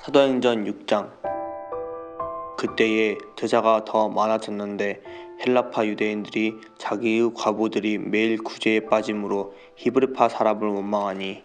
사도행전 6장. 그때에 제자가 더 많아졌는데 헬라파 유대인들이 자기의 과부들이 매일 구제에 빠짐으로 히브리파 사람을 원망하니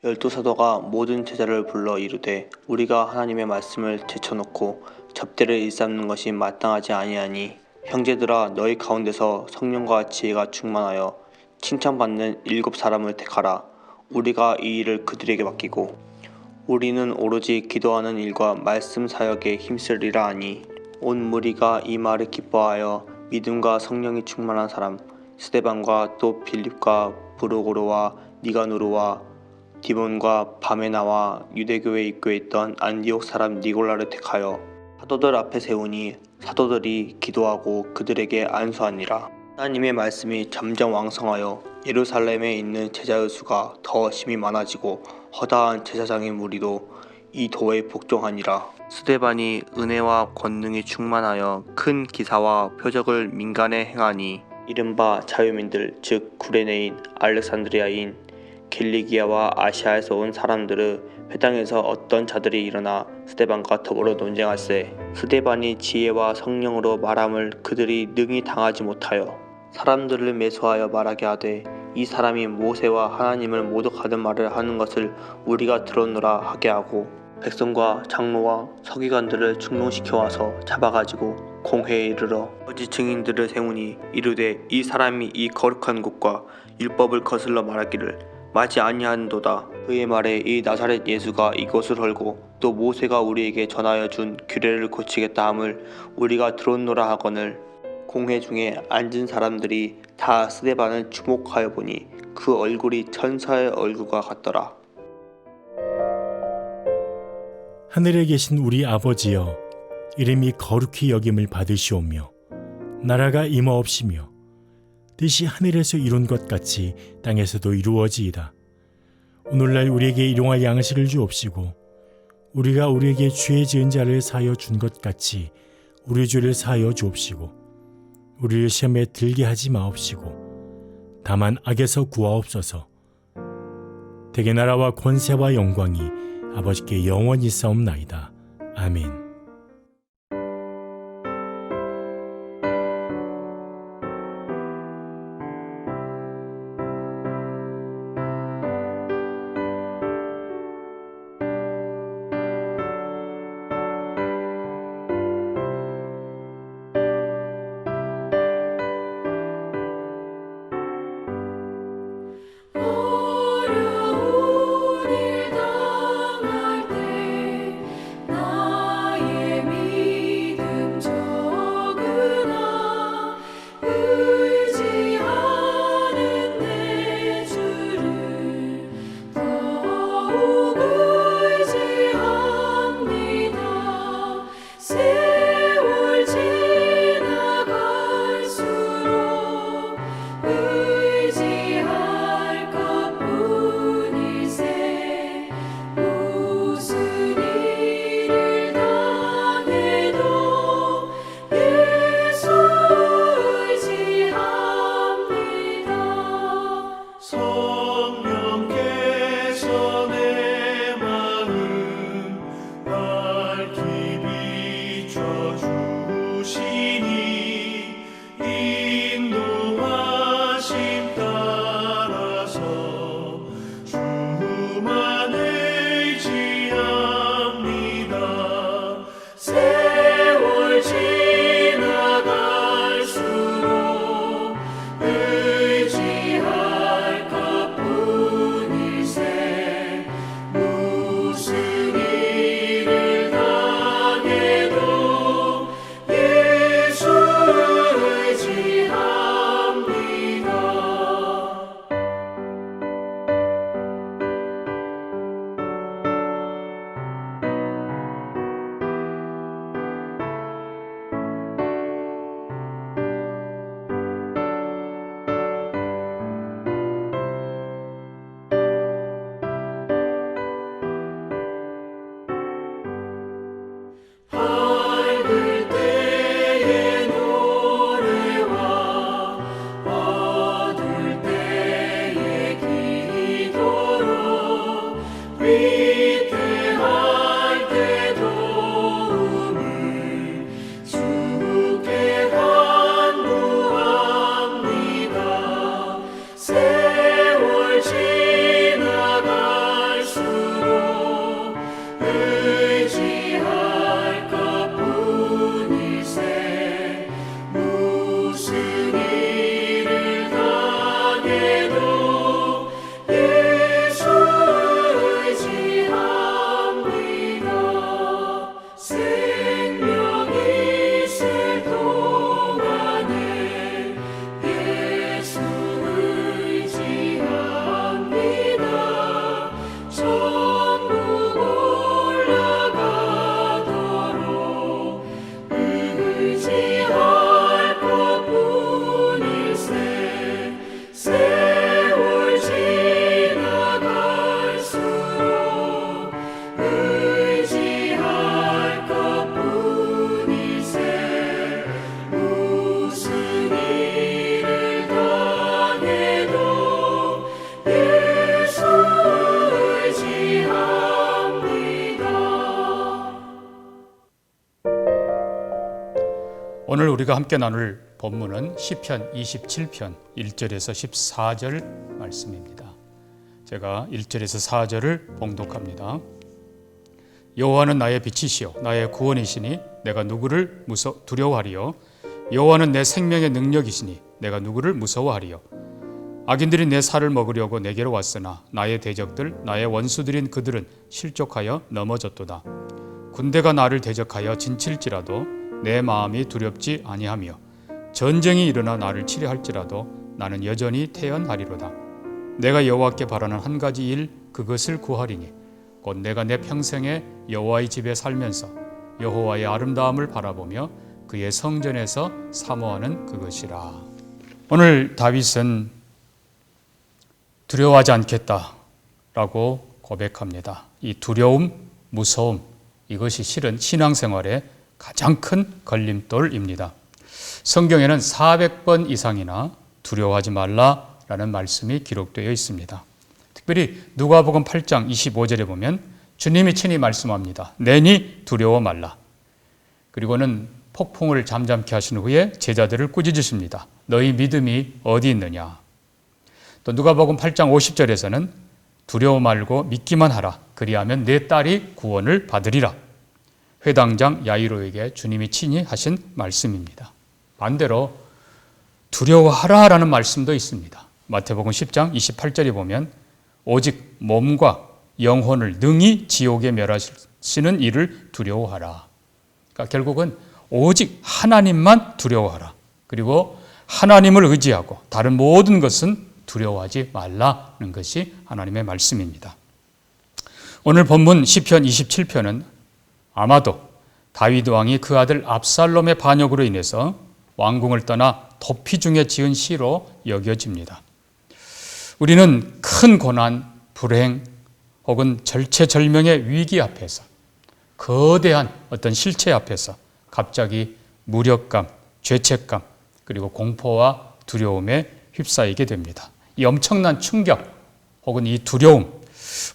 열두 사도가 모든 제자를 불러 이르되 우리가 하나님의 말씀을 제쳐놓고 접대를 일삼는 것이 마땅하지 아니하니 형제들아 너희 가운데서 성령과 지혜가 충만하여 칭찬받는 7 사람을 택하라. 우리가 이 일을 그들에게 맡기고 우리는 오로지 기도하는 일과 말씀 사역에 힘쓰리라 하니 온 무리가 이 말을 기뻐하여 믿음과 성령이 충만한 사람 스데반과 또 빌립과 브루고로와 니가누르와 디몬과 바메나와 유대교에 입교해 있던 안디옥 사람 니골라를 택하여 사도들 앞에 세우니 사도들이 기도하고 그들에게 안수하니라. 하나님의 말씀이 점점 왕성하여 예루살렘에 있는 제자의 수가 더 심히 많아지고 허다한 제사장의 무리도 이 도에 복종하니라. 스데반이 은혜와 권능이 충만하여 큰 기사와 표적을 민간에 행하니 이른바 자유민들 즉 구레네인 알렉산드리아인 킬리기아와 아시아에서 온 사람들의 회당에서 어떤 자들이 일어나 스데반과 더불어 논쟁할세 스데반이 지혜와 성령으로 말함을 그들이 능히 당하지 못하여 사람들을 매수하여 말하게 하되 이 사람이 모세와 하나님을 모독하는 말을 하는 것을 우리가 들었노라 하게 하고 백성과 장로와 서기관들을 충동시켜 와서 잡아가지고 공회에 이르러 거짓 증인들을 세우니 이르되 이 사람이 이 거룩한 곳과 율법을 거슬러 말하기를 마지 아니하는도다. 그의 말에 이 나사렛 예수가 이곳을 헐고 또 모세가 우리에게 전하여 준 규례를 고치겠다 함을 우리가 들었노라 하거늘 공회 중에 앉은 사람들이 다 스데반을 주목하여 보니 그 얼굴이 천사의 얼굴과 같더라. 하늘에 계신 우리 아버지여, 이름이 거룩히 여김을 받으시오며 나라가 임하옵시며 뜻이 하늘에서 이룬 것 같이 땅에서도 이루어지이다. 오늘날 우리에게 일용할 양식을 주옵시고 우리가 우리에게 죄 지은 자를 사하여 준 것 같이 우리 죄를 사하여 주옵시고 우리를 시험에 들게 하지 마옵시고 다만 악에서 구하옵소서. 대개 나라와 권세와 영광이 아버지께 영원히 싸움나이다. 아멘. 어려운 일 당할 때 나의 오늘 우리가 함께 나눌 본문은 시편 27편 1절에서 14절 말씀입니다. 제가 1절에서 4절을 봉독합니다. 여호와는 나의 빛이시요 나의 구원이시니 내가 누구를 두려워하리요. 여호와는 내 생명의 능력이시니 내가 누구를 무서워하리요. 악인들이 내 살을 먹으려고 내게로 왔으나 나의 대적들 나의 원수들인 그들은 실족하여 넘어졌도다. 군대가 나를 대적하여 진칠지라도 내 마음이 두렵지 아니하며 전쟁이 일어나 나를 치려할지라도 나는 여전히 태연하리로다. 내가 여호와께 바라는 한 가지 일 그것을 구하리니 곧 내가 내 평생에 여호와의 집에 살면서 여호와의 아름다움을 바라보며 그의 성전에서 사모하는 그것이라. 오늘 다윗은 두려워하지 않겠다라고 고백합니다. 이 두려움, 무서움, 이것이 실은 신앙생활의 가장 큰 걸림돌입니다. 성경에는 400번 이상이나 두려워하지 말라라는 말씀이 기록되어 있습니다. 특별히 누가복음 8장 25절에 보면 주님이 친히 말씀합니다. 내니 두려워 말라. 그리고는 폭풍을 잠잠케 하신 후에 제자들을 꾸짖으십니다. 너희 믿음이 어디 있느냐. 또 누가복음 8장 50절에서는 두려워 말고 믿기만 하라. 그리하면 내 딸이 구원을 받으리라. 회당장 야이로에게 주님이 친히 하신 말씀입니다. 반대로 두려워하라라는 말씀도 있습니다. 마태복음 10장 28절에 보면 오직 몸과 영혼을 능히 지옥에 멸하시는 일을 두려워하라. 그러니까 결국은 오직 하나님만 두려워하라. 그리고 하나님을 의지하고 다른 모든 것은 두려워하지 말라는 것이 하나님의 말씀입니다. 오늘 본문 시편 27편은 아마도 다윗 왕이 그 아들 압살롬의 반역으로 인해서 왕궁을 떠나 도피 중에 지은 시로 여겨집니다. 우리는 큰 고난, 불행 혹은 절체절명의 위기 앞에서 거대한 어떤 실체 앞에서 갑자기 무력감, 죄책감 그리고 공포와 두려움에 휩싸이게 됩니다. 이 엄청난 충격 혹은 이 두려움,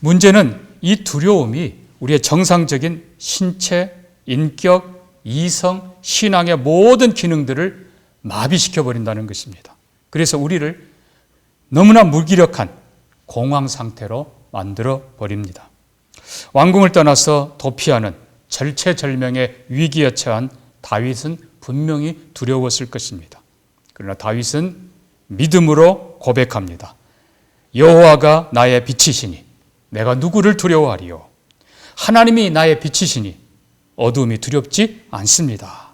문제는 이 두려움이 우리의 정상적인 신체, 인격, 이성, 신앙의 모든 기능들을 마비시켜버린다는 것입니다. 그래서 우리를 너무나 무기력한 공황 상태로 만들어 버립니다. 왕궁을 떠나서 도피하는 절체절명의 위기에 처한 다윗은 분명히 두려웠을 것입니다. 그러나 다윗은 믿음으로 고백합니다. 여호와가 나의 빛이시니 내가 누구를 두려워하리요. 하나님이 나의 빛이시니 어두움이 두렵지 않습니다.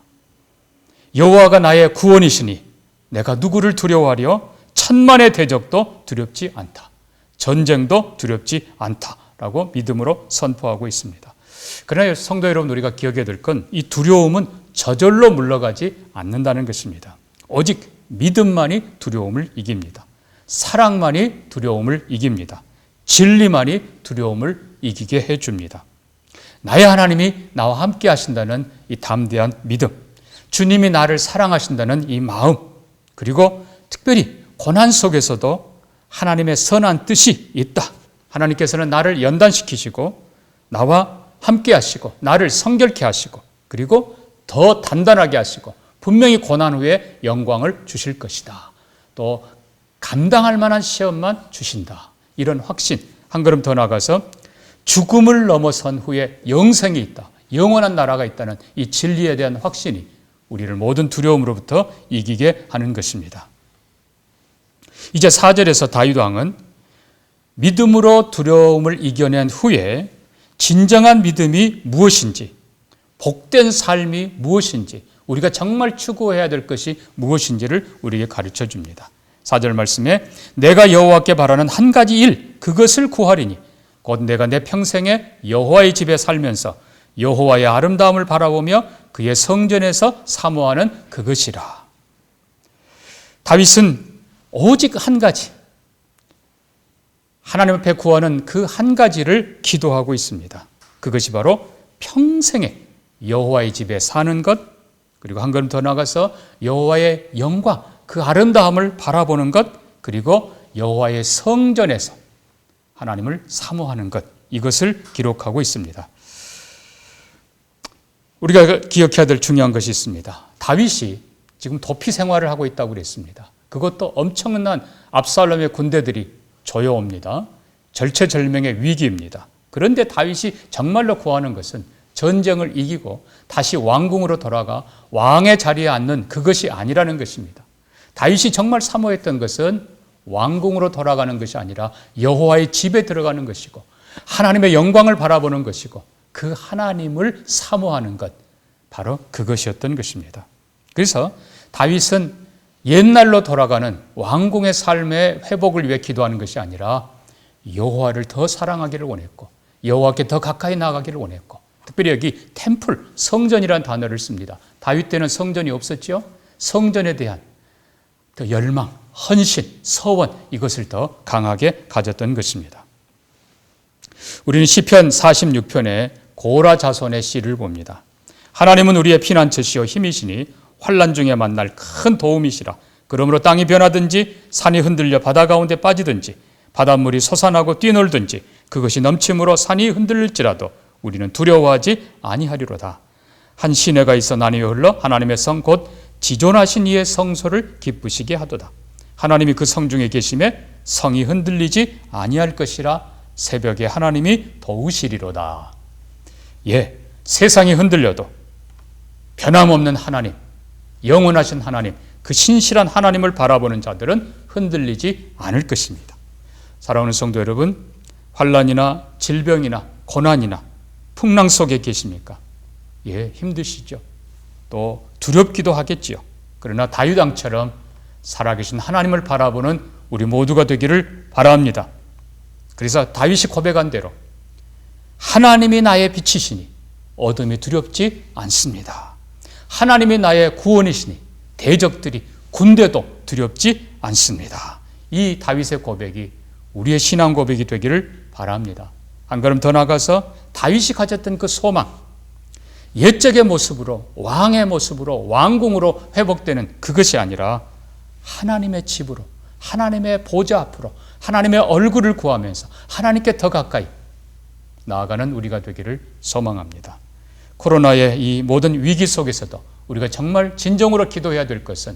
여호와가 나의 구원이시니 내가 누구를 두려워하리요. 천만의 대적도 두렵지 않다. 전쟁도 두렵지 않다라고 믿음으로 선포하고 있습니다. 그러나 성도 여러분, 우리가 기억해야 될 건 이 두려움은 저절로 물러가지 않는다는 것입니다. 오직 믿음만이 두려움을 이깁니다. 사랑만이 두려움을 이깁니다. 진리만이 두려움을 이기게 해줍니다. 나의 하나님이 나와 함께 하신다는 이 담대한 믿음, 주님이 나를 사랑하신다는 이 마음, 그리고 특별히 고난 속에서도 하나님의 선한 뜻이 있다. 하나님께서는 나를 연단시키시고 나와 함께 하시고 나를 성결케 하시고 그리고 더 단단하게 하시고 분명히 고난 후에 영광을 주실 것이다. 또 감당할 만한 시험만 주신다. 이런 확신, 한 걸음 더 나가서 죽음을 넘어선 후에 영생이 있다. 영원한 나라가 있다는 이 진리에 대한 확신이 우리를 모든 두려움으로부터 이기게 하는 것입니다. 이제 4절에서 다윗 왕은 믿음으로 두려움을 이겨낸 후에 진정한 믿음이 무엇인지, 복된 삶이 무엇인지, 우리가 정말 추구해야 될 것이 무엇인지를 우리에게 가르쳐 줍니다. 4절 말씀에 내가 여호와께 바라는 한 가지 일 그것을 구하리니 곧 내가 내 평생에 여호와의 집에 살면서 여호와의 아름다움을 바라보며 그의 성전에서 사모하는 그것이라. 다윗은 오직 한 가지, 하나님 앞에 구하는 그 한 가지를 기도하고 있습니다. 그것이 바로 평생에 여호와의 집에 사는 것, 그리고 한 걸음 더 나가서 여호와의 영광, 그 아름다움을 바라보는 것, 그리고 여호와의 성전에서 하나님을 사모하는 것, 이것을 기록하고 있습니다. 우리가 기억해야 될 중요한 것이 있습니다. 다윗이 지금 도피 생활을 하고 있다고 그랬습니다. 그것도 엄청난 압살롬의 군대들이 조여옵니다. 절체절명의 위기입니다. 그런데 다윗이 정말로 구하는 것은 전쟁을 이기고 다시 왕궁으로 돌아가 왕의 자리에 앉는 그것이 아니라는 것입니다. 다윗이 정말 사모했던 것은 왕궁으로 돌아가는 것이 아니라 여호와의 집에 들어가는 것이고 하나님의 영광을 바라보는 것이고 그 하나님을 사모하는 것, 바로 그것이었던 것입니다. 그래서 다윗은 옛날로 돌아가는 왕궁의 삶의 회복을 위해 기도하는 것이 아니라 여호와를 더 사랑하기를 원했고 여호와께 더 가까이 나가기를 원했고, 특별히 여기 템플, 성전이라는 단어를 씁니다. 다윗 때는 성전이 없었죠. 성전에 대한 더 열망, 헌신, 서원, 이것을 더 강하게 가졌던 것입니다. 우리는 시편 46편의 고라 자손의 시를 봅니다. 하나님은 우리의 피난처시요 힘이시니 환난 중에 만날 큰 도움이시라. 그러므로 땅이 변하든지 산이 흔들려 바다 가운데 빠지든지 바닷물이 솟아나고 뛰놀든지 그것이 넘침으로 산이 흔들릴지라도 우리는 두려워하지 아니하리로다. 한 시내가 있어 나뉘어 흘러 하나님의 성 곧 지존하신 이의 성소를 기쁘시게 하도다. 하나님이 그 성 중에 계심에 성이 흔들리지 아니할 것이라. 새벽에 하나님이 도우시리로다. 예, 세상이 흔들려도 변함없는 하나님, 영원하신 하나님, 그 신실한 하나님을 바라보는 자들은 흔들리지 않을 것입니다. 사랑하는 성도 여러분, 환난이나 질병이나 고난이나 풍랑 속에 계십니까? 예, 힘드시죠. 또 두렵기도 하겠지요. 그러나 다윗 왕처럼 살아계신 하나님을 바라보는 우리 모두가 되기를 바랍니다. 그래서 다윗이 고백한 대로 하나님이 나의 빛이시니 어둠이 두렵지 않습니다. 하나님이 나의 구원이시니 대적들이 군대도 두렵지 않습니다. 이 다윗의 고백이 우리의 신앙 고백이 되기를 바랍니다. 한 걸음 더 나가서 다윗이 가졌던 그 소망, 옛적의 모습으로, 왕의 모습으로, 왕궁으로 회복되는 그것이 아니라 하나님의 집으로, 하나님의 보좌 앞으로, 하나님의 얼굴을 구하면서 하나님께 더 가까이 나아가는 우리가 되기를 소망합니다. 코로나의 이 모든 위기 속에서도 우리가 정말 진정으로 기도해야 될 것은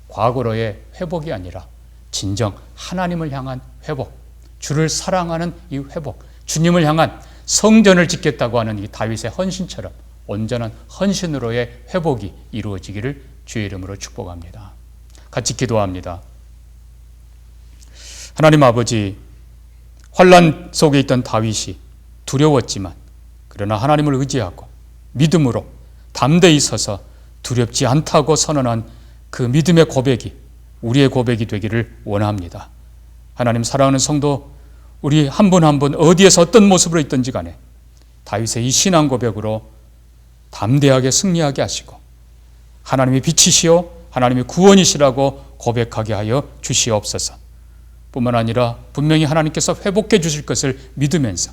과거로의 회복이 아니라 진정 하나님을 향한 회복, 주를 사랑하는 이 회복, 주님을 향한 성전을 짓겠다고 하는 이 다윗의 헌신처럼 온전한 헌신으로의 회복이 이루어지기를 주의 이름으로 축복합니다. 같이 기도합니다. 하나님 아버지, 환난 속에 있던 다윗이 두려웠지만 그러나 하나님을 의지하고 믿음으로 담대히 서서 두렵지 않다고 선언한 그 믿음의 고백이 우리의 고백이 되기를 원합니다. 하나님, 사랑하는 성도, 우리 한 분 한 분 어디에서 어떤 모습으로 있든지 간에 다윗의 이 신앙 고백으로 담대하게 승리하게 하시고 하나님의 빛이시요 하나님의 구원이시라고 고백하게 하여 주시옵소서. 뿐만 아니라 분명히 하나님께서 회복해 주실 것을 믿으면서,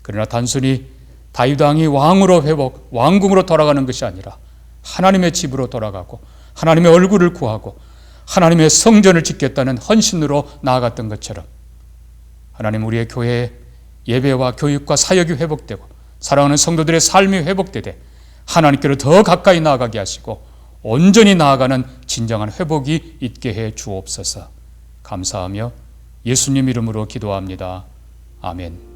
그러나 단순히 다윗 왕이 왕으로 왕궁으로 돌아가는 것이 아니라 하나님의 집으로 돌아가고 하나님의 얼굴을 구하고 하나님의 성전을 짓겠다는 헌신으로 나아갔던 것처럼 하나님, 우리의 교회의 예배와 교육과 사역이 회복되고 사랑하는 성도들의 삶이 회복되되 하나님께로 더 가까이 나아가게 하시고 온전히 나아가는 진정한 회복이 있게 해 주옵소서. 감사하며 예수님 이름으로 기도합니다. 아멘.